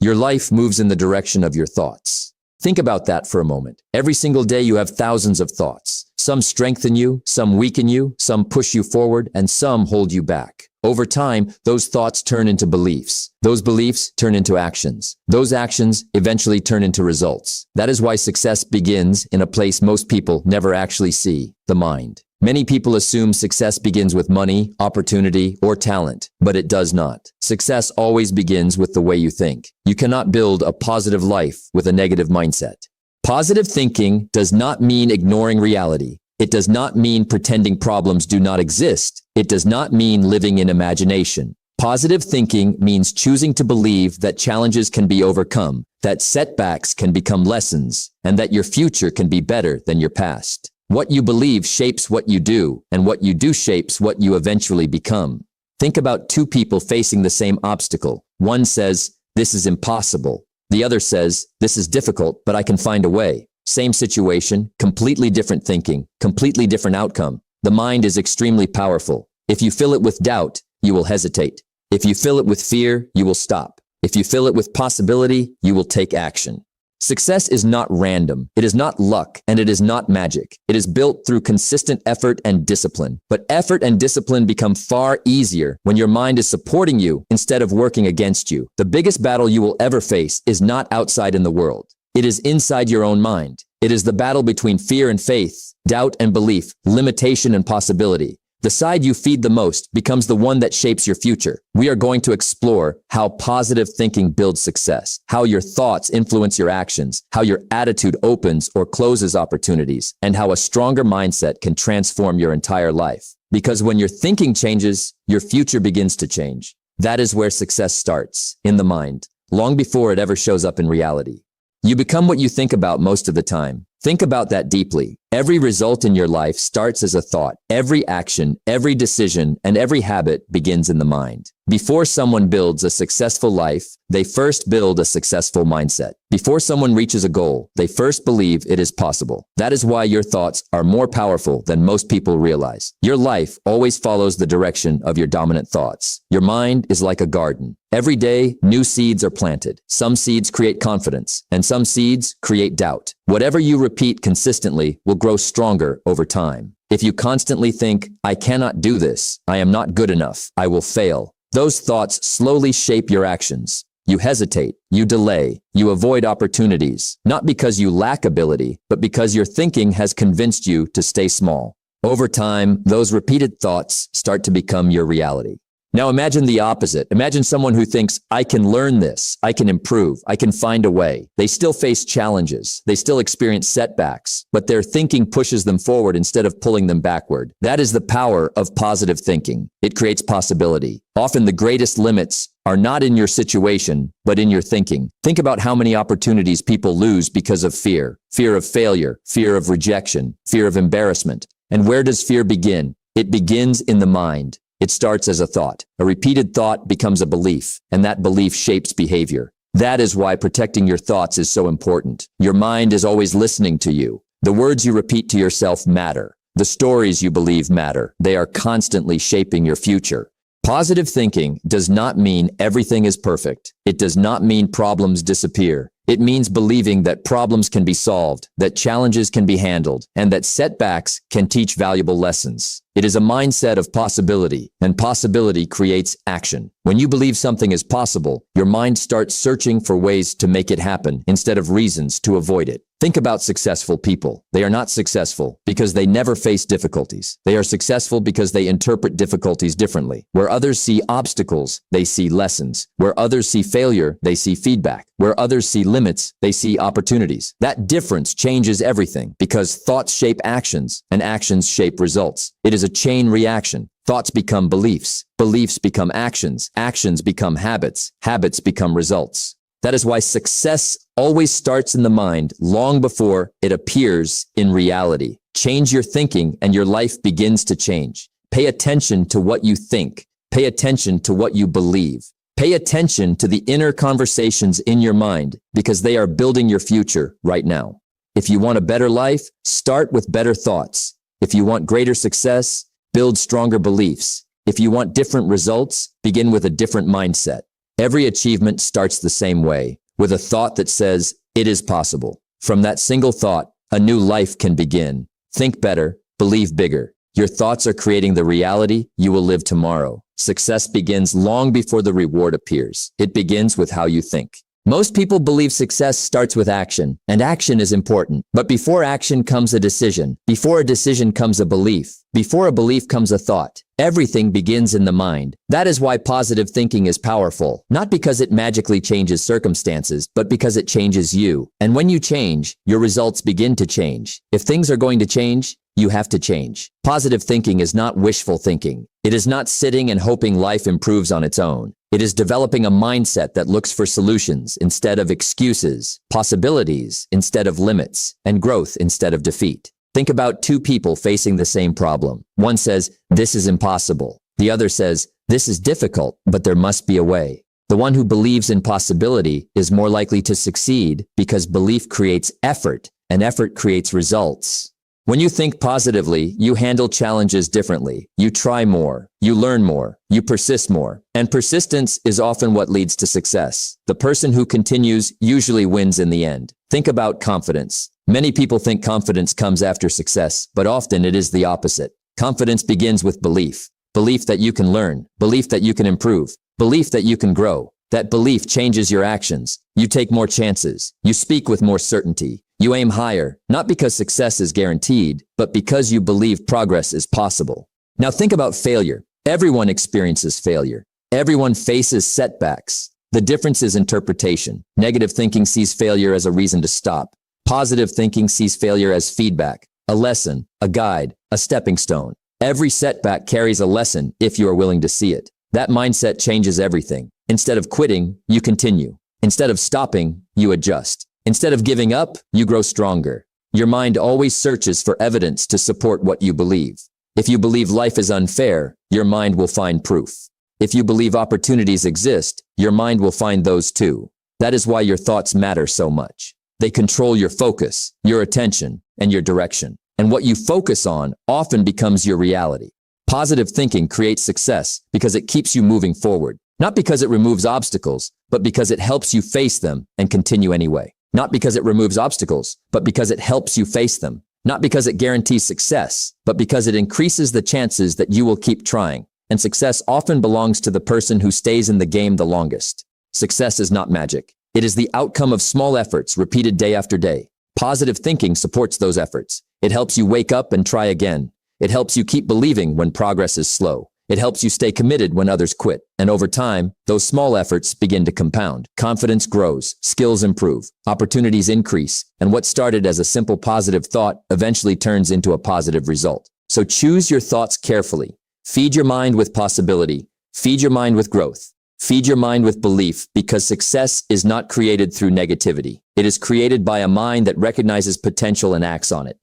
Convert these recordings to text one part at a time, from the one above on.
Your life moves in the direction of your thoughts. Think about that for a moment. Every single day you have thousands of thoughts. Some strengthen you, some weaken you, some push you forward, and some hold you back. Over time, those thoughts turn into beliefs. Those beliefs turn into actions. Those actions eventually turn into results. That is why success begins in a place most people never actually see, the mind. Many people assume success begins with money, opportunity, or talent, but it does not. Success always begins with the way you think. You cannot build a positive life with a negative mindset. Positive thinking does not mean ignoring reality. It does not mean pretending problems do not exist. It does not mean living in imagination. Positive thinking means choosing to believe that challenges can be overcome, that setbacks can become lessons, and that your future can be better than your past. What you believe shapes what you do, and what you do shapes what you eventually become. Think about two people facing the same obstacle. One says, "This is impossible." The other says, "This is difficult, but I can find a way." Same situation, completely different thinking, completely different outcome. The mind is extremely powerful. If you fill it with doubt, you will hesitate. If you fill it with fear, you will stop. If you fill it with possibility, you will take action. Success is not random. It is not luck, and it is not magic. It is built through consistent effort and discipline. But effort and discipline become far easier when your mind is supporting you instead of working against you. The biggest battle you will ever face is not outside in the world. It is inside your own mind. It is the battle between fear and faith, doubt and belief, limitation and possibility. The side you feed the most becomes the one that shapes your future. We are going to explore how positive thinking builds success, how your thoughts influence your actions, how your attitude opens or closes opportunities, and how a stronger mindset can transform your entire life. Because when your thinking changes, your future begins to change. That is where success starts, in the mind, long before it ever shows up in reality. You become what you think about most of the time. Think about that deeply. Every result in your life starts as a thought. Every action, every decision, and every habit begins in the mind. Before someone builds a successful life, they first build a successful mindset. Before someone reaches a goal, they first believe it is possible. That is why your thoughts are more powerful than most people realize. Your life always follows the direction of your dominant thoughts. Your mind is like a garden. Every day, new seeds are planted. Some seeds create confidence, and some seeds create doubt. Whatever you repeat consistently will grow stronger over time. If you constantly think, "I cannot do this, I am not good enough, I will fail," those thoughts slowly shape your actions. You hesitate, you delay, you avoid opportunities, not because you lack ability, but because your thinking has convinced you to stay small. Over time, those repeated thoughts start to become your reality. Now imagine the opposite. Imagine someone who thinks, "I can learn this, I can improve, I can find a way." They still face challenges. They still experience setbacks, but their thinking pushes them forward instead of pulling them backward. That is the power of positive thinking. It creates possibility. Often the greatest limits are not in your situation, but in your thinking. Think about how many opportunities people lose because of fear. Fear of failure, fear of rejection, fear of embarrassment. And where does fear begin? It begins in the mind. It starts as a thought. A repeated thought becomes a belief, and that belief shapes behavior. That is why protecting your thoughts is so important. Your mind is always listening to you. The words you repeat to yourself matter. The stories you believe matter. They are constantly shaping your future. Positive thinking does not mean everything is perfect. It does not mean problems disappear. It means believing that problems can be solved, that challenges can be handled, and that setbacks can teach valuable lessons. It is a mindset of possibility, and possibility creates action. When you believe something is possible, your mind starts searching for ways to make it happen instead of reasons to avoid it. Think about successful people. They are not successful because they never face difficulties. They are successful because they interpret difficulties differently. Where others see obstacles, they see lessons. Where others see failure, they see feedback. Where others see limits, they see opportunities. That difference changes everything because thoughts shape actions and actions shape results. It is a chain reaction. Thoughts become beliefs. Beliefs become actions. Actions become habits. Habits become results. That is why success always starts in the mind long before it appears in reality. Change your thinking and your life begins to change. Pay attention to what you think. Pay attention to what you believe. Pay attention to the inner conversations in your mind because they are building your future right now. If you want a better life, start with better thoughts. If you want greater success, build stronger beliefs. If you want different results, begin with a different mindset. Every achievement starts the same way, with a thought that says, it is possible. From that single thought, a new life can begin. Think better, believe bigger. Your thoughts are creating the reality you will live tomorrow. Success begins long before the reward appears. It begins with how you think. Most people believe success starts with action, and action is important. But before action comes a decision. Before a decision comes a belief. Before a belief comes a thought. Everything begins in the mind. That is why positive thinking is powerful. Not because it magically changes circumstances, but because it changes you. And when you change, your results begin to change. If things are going to change, you have to change. Positive thinking is not wishful thinking. It is not sitting and hoping life improves on its own. It is developing a mindset that looks for solutions instead of excuses, possibilities instead of limits, and growth instead of defeat. Think about two people facing the same problem. One says, this is impossible. The other says, this is difficult, but there must be a way. The one who believes in possibility is more likely to succeed because belief creates effort, and effort creates results. When you think positively, you handle challenges differently. You try more, you learn more, you persist more. And persistence is often what leads to success. The person who continues usually wins in the end. Think about confidence. Many people think confidence comes after success, but often it is the opposite. Confidence begins with belief. Belief that you can learn, belief that you can improve, belief that you can grow. That belief changes your actions. You take more chances. You speak with more certainty. You aim higher, not because success is guaranteed, but because you believe progress is possible. Now think about failure. Everyone experiences failure. Everyone faces setbacks. The difference is interpretation. Negative thinking sees failure as a reason to stop. Positive thinking sees failure as feedback, a lesson, a guide, a stepping stone. Every setback carries a lesson if you are willing to see it. That mindset changes everything. Instead of quitting, you continue. Instead of stopping, you adjust. Instead of giving up, you grow stronger. Your mind always searches for evidence to support what you believe. If you believe life is unfair, your mind will find proof. If you believe opportunities exist, your mind will find those too. That is why your thoughts matter so much. They control your focus, your attention, and your direction. And what you focus on often becomes your reality. Positive thinking creates success because it keeps you moving forward. Not because it removes obstacles, but because it helps you face them and continue anyway. Not because it removes obstacles, but because it helps you face them. Not because it guarantees success, but because it increases the chances that you will keep trying. And success often belongs to the person who stays in the game the longest. Success is not magic. It is the outcome of small efforts repeated day after day. Positive thinking supports those efforts. It helps you wake up and try again. It helps you keep believing when progress is slow. It helps you stay committed when others quit. And over time, those small efforts begin to compound. Confidence grows, skills improve, opportunities increase, and what started as a simple positive thought eventually turns into a positive result. So choose your thoughts carefully. Feed your mind with possibility. Feed your mind with growth. Feed your mind with belief, because success is not created through negativity. It is created by a mind that recognizes potential and acts on it.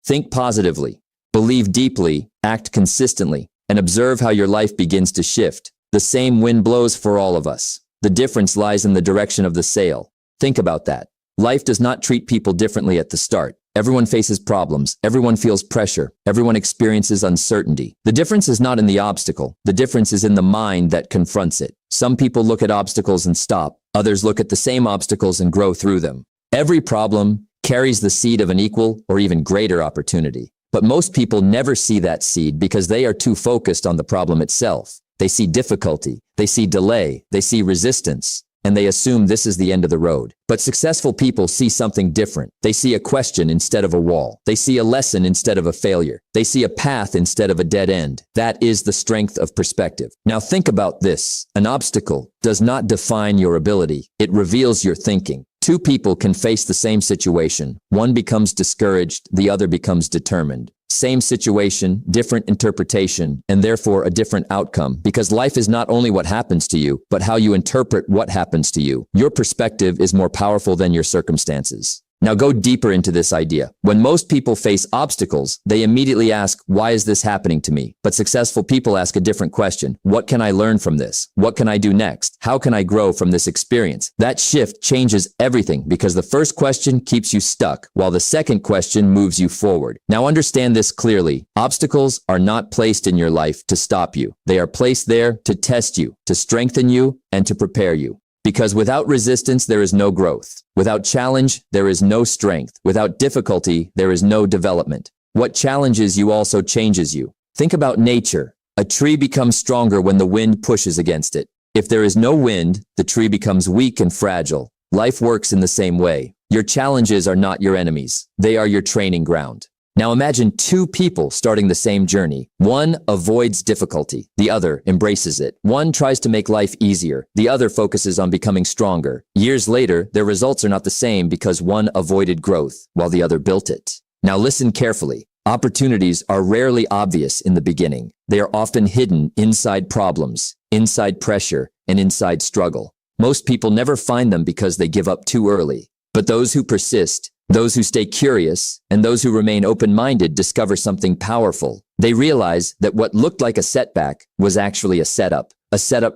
Think positively. Believe deeply, act consistently, and observe how your life begins to shift. The same wind blows for all of us. The difference lies in the direction of the sail. Think about that. Life does not treat people differently at the start. Everyone faces problems. Everyone feels pressure. Everyone experiences uncertainty. The difference is not in the obstacle. The difference is in the mind that confronts it. Some people look at obstacles and stop. Others look at the same obstacles and grow through them. Every problem carries the seed of an equal or even greater opportunity. But most people never see that seed because they are too focused on the problem itself. They see difficulty, they see delay, they see resistance, and they assume this is the end of the road. But successful people see something different. They see a question instead of a wall. They see a lesson instead of a failure. They see a path instead of a dead end. That is the strength of perspective. Now think about this. An obstacle does not define your ability. It reveals your thinking. Two people can face the same situation. One becomes discouraged, the other becomes determined. Same situation, different interpretation, and therefore a different outcome, because life is not only what happens to you, but how you interpret what happens to you. Your perspective is more powerful than your circumstances. Now go deeper into this idea. When most people face obstacles, they immediately ask, why is this happening to me? But successful people ask a different question. What can I learn from this? What can I do next? How can I grow from this experience? That shift changes everything because the first question keeps you stuck, while the second question moves you forward. Now understand this clearly. Obstacles are not placed in your life to stop you. They are placed there to test you, to strengthen you, and to prepare you. Because without resistance, there is no growth. Without challenge, there is no strength. Without difficulty, there is no development. What challenges you also changes you. Think about nature. A tree becomes stronger when the wind pushes against it. If there is no wind, the tree becomes weak and fragile. Life works in the same way. Your challenges are not your enemies. They are your training ground. Now imagine two people starting the same journey. One avoids difficulty. The other embraces it. One tries to make life easier. The other focuses on becoming stronger. Years later, their results are not the same because one avoided growth while the other built it. Now listen carefully. Opportunities are rarely obvious in the beginning. They are often hidden inside problems, inside pressure, and inside struggle. Most people never find them because they give up too early. But those who persist, those who stay curious, and those who remain open-minded discover something powerful. They realize that what looked like a setback was actually a setup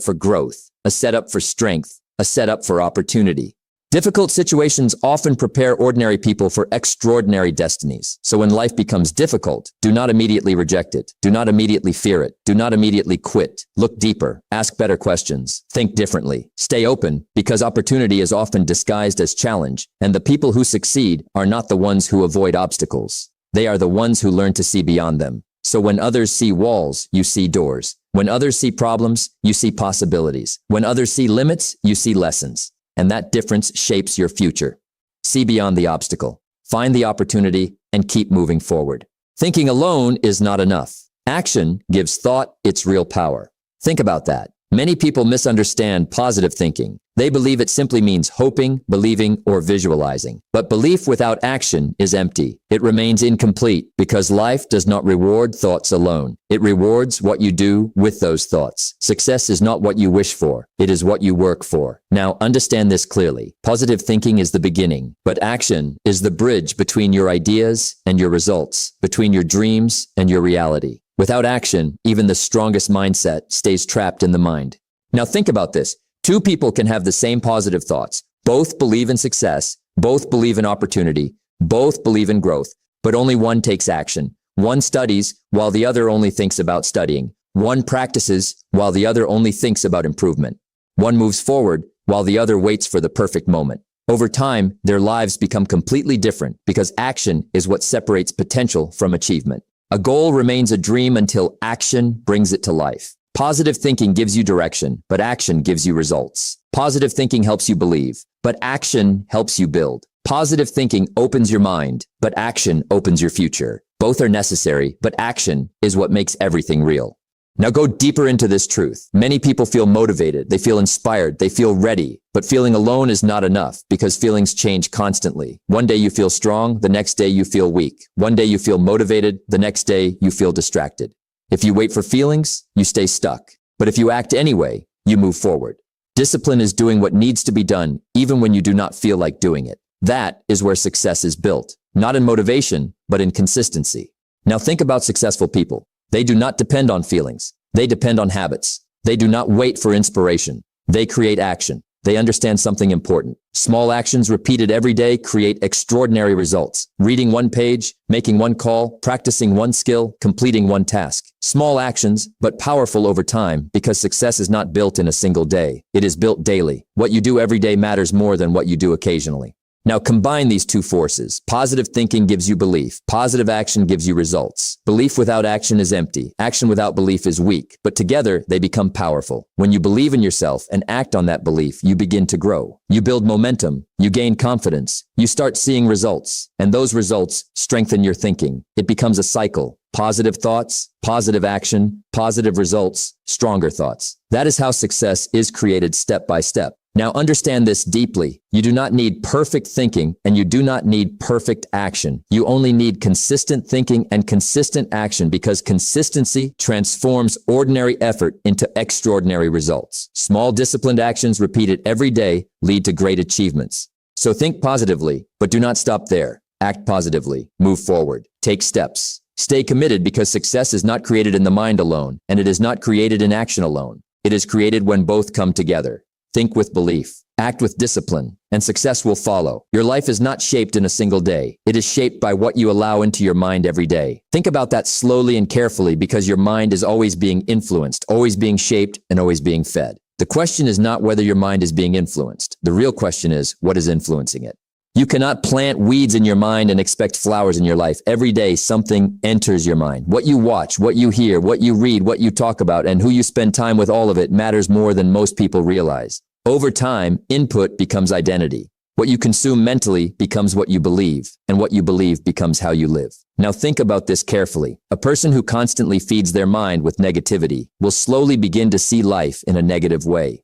for growth, a setup for strength, a setup for opportunity. Difficult situations often prepare ordinary people for extraordinary destinies. So when life becomes difficult, do not immediately reject it. Do not immediately fear it. Do not immediately quit. Look deeper. Ask better questions. Think differently. Stay open, because opportunity is often disguised as challenge, and the people who succeed are not the ones who avoid obstacles. They are the ones who learn to see beyond them. So when others see walls, you see doors. When others see problems, you see possibilities. When others see limits, you see lessons. And that difference shapes your future. See beyond the obstacle, find the opportunity, and keep moving forward. Thinking alone is not enough. Action gives thought its real power. Think about that. Many people misunderstand positive thinking. They believe it simply means hoping, believing, or visualizing. But belief without action is empty. It remains incomplete because life does not reward thoughts alone. It rewards what you do with those thoughts. Success is not what you wish for. It is what you work for. Now, understand this clearly. Positive thinking is the beginning, but action is the bridge between your ideas and your results, between your dreams and your reality. Without action, even the strongest mindset stays trapped in the mind. Now think about this. Two people can have the same positive thoughts. Both believe in success. Both believe in opportunity. Both believe in growth. But only one takes action. One studies while the other only thinks about studying. One practices while the other only thinks about improvement. One moves forward while the other waits for the perfect moment. Over time, their lives become completely different because action is what separates potential from achievement. A goal remains a dream until action brings it to life. Positive thinking gives you direction, but action gives you results. Positive thinking helps you believe, but action helps you build. Positive thinking opens your mind, but action opens your future. Both are necessary, but action is what makes everything real. Now go deeper into this truth. Many people feel motivated, they feel inspired, they feel ready, but feeling alone is not enough because feelings change constantly. One day you feel strong, the next day you feel weak. One day you feel motivated, the next day you feel distracted. If you wait for feelings, you stay stuck. But if you act anyway, you move forward. Discipline is doing what needs to be done, even when you do not feel like doing it. That is where success is built, not in motivation, but in consistency. Now think about successful people. They do not depend on feelings. They depend on habits. They do not wait for inspiration. They create action. They understand something important. Small actions repeated every day create extraordinary results. Reading one page, making one call, practicing one skill, completing one task. Small actions, but powerful over time because success is not built in a single day. It is built daily. What you do every day matters more than what you do occasionally. Now combine these two forces. Positive thinking gives you belief. Positive action gives you results. Belief without action is empty. Action without belief is weak. But together, they become powerful. When you believe in yourself and act on that belief, you begin to grow. You build momentum. You gain confidence. You start seeing results. And those results strengthen your thinking. It becomes a cycle. Positive thoughts, positive action, positive results, stronger thoughts. That is how success is created step by step. Now understand this deeply. You do not need perfect thinking and you do not need perfect action. You only need consistent thinking and consistent action because consistency transforms ordinary effort into extraordinary results. Small disciplined actions repeated every day lead to great achievements. So think positively, but do not stop there. Act positively. Move forward. Take steps. Stay committed because success is not created in the mind alone, and it is not created in action alone. It is created when both come together. Think with belief. Act with discipline, and success will follow. Your life is not shaped in a single day. It is shaped by what you allow into your mind every day. Think about that slowly and carefully because your mind is always being influenced, always being shaped, and always being fed. The question is not whether your mind is being influenced. The real question is, what is influencing it? You cannot plant weeds in your mind and expect flowers in your life. Every day, something enters your mind. What you watch, what you hear, what you read, what you talk about, and who you spend time with, all of it matters more than most people realize. Over time, input becomes identity. What you consume mentally becomes what you believe, and what you believe becomes how you live. Now think about this carefully. A person who constantly feeds their mind with negativity will slowly begin to see life in a negative way.